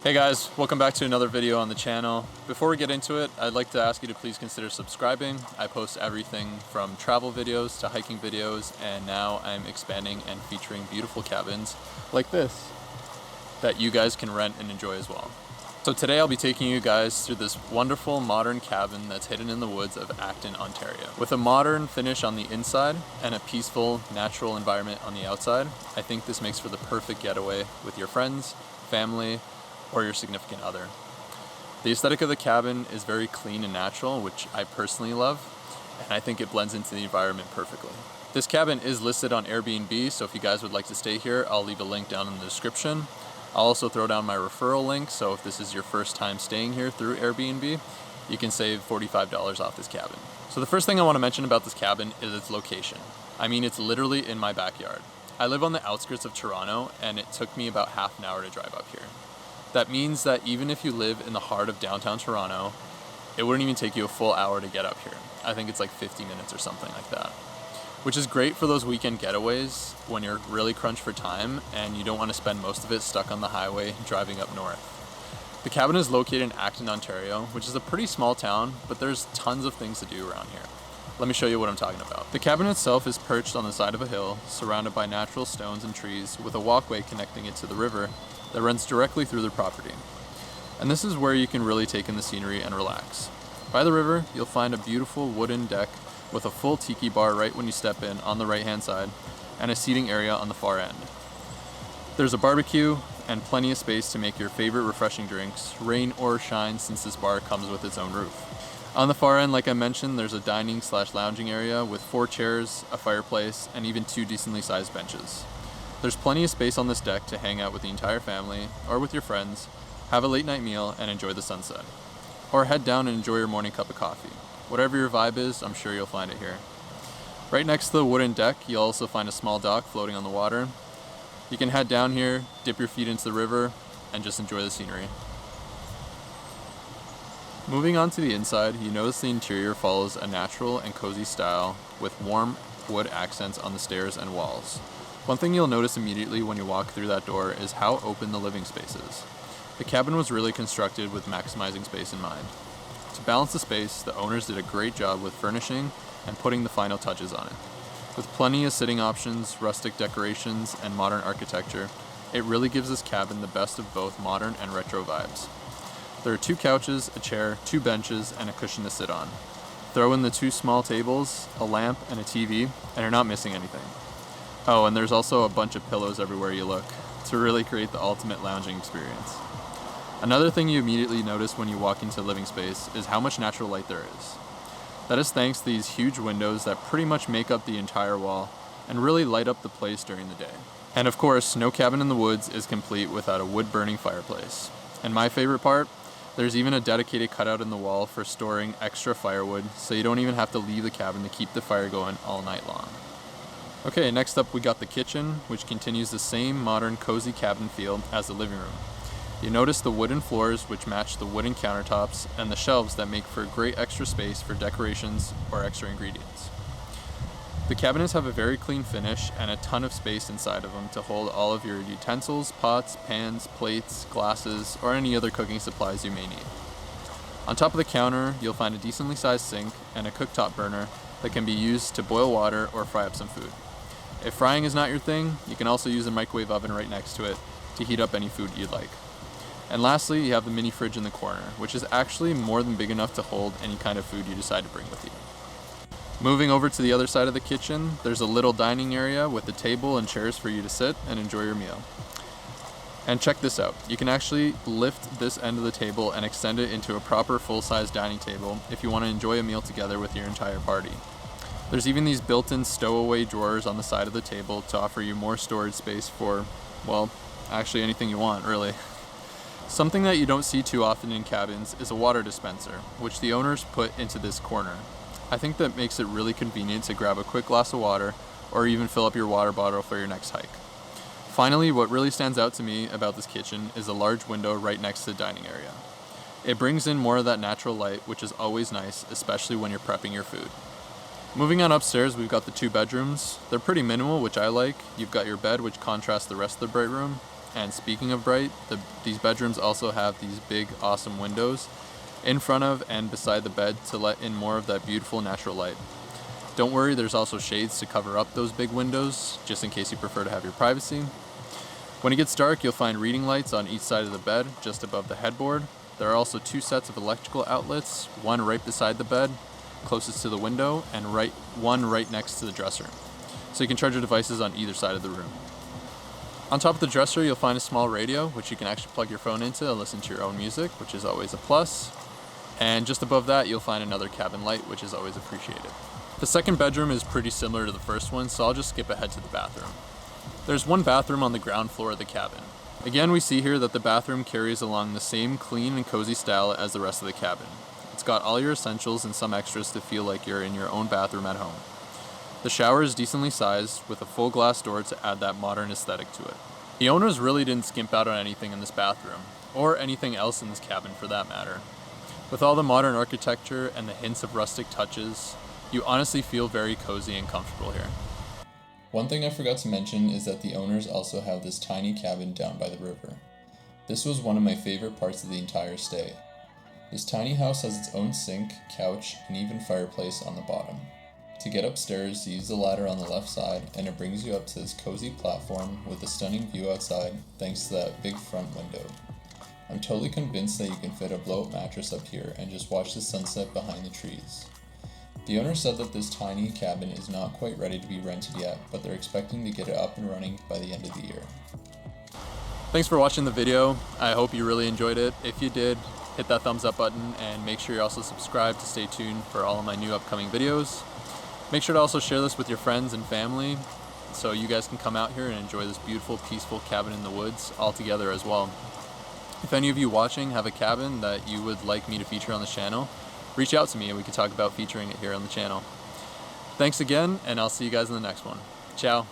Hey guys, welcome back to another video on the channel. Before we get into it, I'd like to ask you to please consider subscribing. I post everything from travel videos to hiking videos, and now I'm expanding and featuring beautiful cabins like this that you guys can rent and enjoy as well. So today I'll be taking you guys through this wonderful modern cabin that's hidden in the woods of Acton, Ontario. With a modern finish on the inside and a peaceful, natural environment on the outside, I think this makes for the perfect getaway with your friends, family, or your significant other. The aesthetic of the cabin is very clean and natural, which I personally love, and I think it blends into the environment perfectly. This cabin is listed on Airbnb, so if you guys would like to stay here, I'll leave a link down in the description. I'll also throw down my referral link, so if this is your first time staying here through Airbnb, you can save $45 off this cabin. So the first thing I want to mention about this cabin is its location. I mean, it's literally in my backyard. I live on the outskirts of Toronto, and it took me about half an hour to drive up here. That means that even if you live in the heart of downtown Toronto, it wouldn't even take you a full hour to get up here. I think it's like 50 minutes or something like that. Which is great for those weekend getaways when you're really crunched for time and you don't want to spend most of it stuck on the highway driving up north. The cabin is located in Acton, Ontario, which is a pretty small town, but there's tons of things to do around here. Let me show you what I'm talking about. The cabin itself is perched on the side of a hill, surrounded by natural stones and trees, with a walkway connecting it to the river that runs directly through the property. And this is where you can really take in the scenery and relax. By the river, you'll find a beautiful wooden deck with a full tiki bar right when you step in on the right hand side, and a seating area on the far end. There's a barbecue and plenty of space to make your favorite refreshing drinks, rain or shine, since this bar comes with its own roof. On the far end, like I mentioned, there's a dining/lounging area with 4 chairs, a fireplace, and even 2 decently sized benches. There's plenty of space on this deck to hang out with the entire family, or with your friends, have a late night meal, and enjoy the sunset. Or head down and enjoy your morning cup of coffee. Whatever your vibe is, I'm sure you'll find it here. Right next to the wooden deck, you'll also find a small dock floating on the water. You can head down here, dip your feet into the river, and just enjoy the scenery. Moving on to the inside, you notice the interior follows a natural and cozy style with warm wood accents on the stairs and walls. One thing you'll notice immediately when you walk through that door is how open the living space is. The cabin was really constructed with maximizing space in mind. To balance the space, the owners did a great job with furnishing and putting the final touches on it. With plenty of sitting options, rustic decorations, and modern architecture, it really gives this cabin the best of both modern and retro vibes. There are 2 couches, a chair, 2 benches, and a cushion to sit on. Throw in the 2 small tables, a lamp, and a TV, and you're not missing anything. Oh, and there's also a bunch of pillows everywhere you look to really create the ultimate lounging experience. Another thing you immediately notice when you walk into living space is how much natural light there is. That is thanks to these huge windows that pretty much make up the entire wall and really light up the place during the day. And of course, no cabin in the woods is complete without a wood-burning fireplace. And my favorite part, there's even a dedicated cutout in the wall for storing extra firewood, so you don't even have to leave the cabin to keep the fire going all night long. Okay, next up we got the kitchen, which continues the same modern cozy cabin feel as the living room. You notice the wooden floors, which match the wooden countertops, and the shelves that make for great extra space for decorations or extra ingredients. The cabinets have a very clean finish and a ton of space inside of them to hold all of your utensils, pots, pans, plates, glasses, or any other cooking supplies you may need. On top of the counter, you'll find a decently sized sink and a cooktop burner that can be used to boil water or fry up some food. If frying is not your thing, you can also use a microwave oven right next to it to heat up any food you'd like. And lastly, you have the mini fridge in the corner, which is actually more than big enough to hold any kind of food you decide to bring with you. Moving over to the other side of the kitchen, there's a little dining area with a table and chairs for you to sit and enjoy your meal. And check this out, you can actually lift this end of the table and extend it into a proper full-size dining table if you want to enjoy a meal together with your entire party. There's even these built-in stowaway drawers on the side of the table to offer you more storage space for, well, actually anything you want, really. Something that you don't see too often in cabins is a water dispenser, which the owners put into this corner. I think that makes it really convenient to grab a quick glass of water or even fill up your water bottle for your next hike. Finally, what really stands out to me about this kitchen is a large window right next to the dining area. It brings in more of that natural light, which is always nice, especially when you're prepping your food. Moving on upstairs, we've got the 2 bedrooms. They're pretty minimal, which I like. You've got your bed, which contrasts the rest of the bright room. And speaking of bright, these bedrooms also have these big, awesome windows in front of and beside the bed to let in more of that beautiful natural light. Don't worry, there's also shades to cover up those big windows, just in case you prefer to have your privacy. When it gets dark, you'll find reading lights on each side of the bed, just above the headboard. There are also 2 sets of electrical outlets, one right beside the bed, closest to the window, and one right next to the dresser. So you can charge your devices on either side of the room. On top of the dresser, you'll find a small radio, which you can actually plug your phone into and listen to your own music, which is always a plus. And just above that, you'll find another cabin light, which is always appreciated. The second bedroom is pretty similar to the first one, so I'll just skip ahead to the bathroom. There's one bathroom on the ground floor of the cabin. Again, we see here that the bathroom carries along the same clean and cozy style as the rest of the cabin. It's got all your essentials and some extras to feel like you're in your own bathroom at home. The shower is decently sized, with a full glass door to add that modern aesthetic to it. The owners really didn't skimp out on anything in this bathroom, or anything else in this cabin for that matter. With all the modern architecture and the hints of rustic touches, you honestly feel very cozy and comfortable here. One thing I forgot to mention is that the owners also have this tiny cabin down by the river. This was one of my favorite parts of the entire stay. This tiny house has its own sink, couch, and even fireplace on the bottom. To get upstairs, you use the ladder on the left side, and it brings you up to this cozy platform with a stunning view outside thanks to that big front window. I'm totally convinced that you can fit a blow-up mattress up here and just watch the sunset behind the trees. The owner said that this tiny cabin is not quite ready to be rented yet, but they're expecting to get it up and running by the end of the year. Thanks for watching the video. I hope you really enjoyed it. If you did, hit that thumbs up button and make sure you're also subscribed to stay tuned for all of my new upcoming videos. Make sure to also share this with your friends and family so you guys can come out here and enjoy this beautiful, peaceful cabin in the woods all together as well. If any of you watching have a cabin that you would like me to feature on the channel, reach out to me and we can talk about featuring it here on the channel. Thanks again, and I'll see you guys in the next one. Ciao.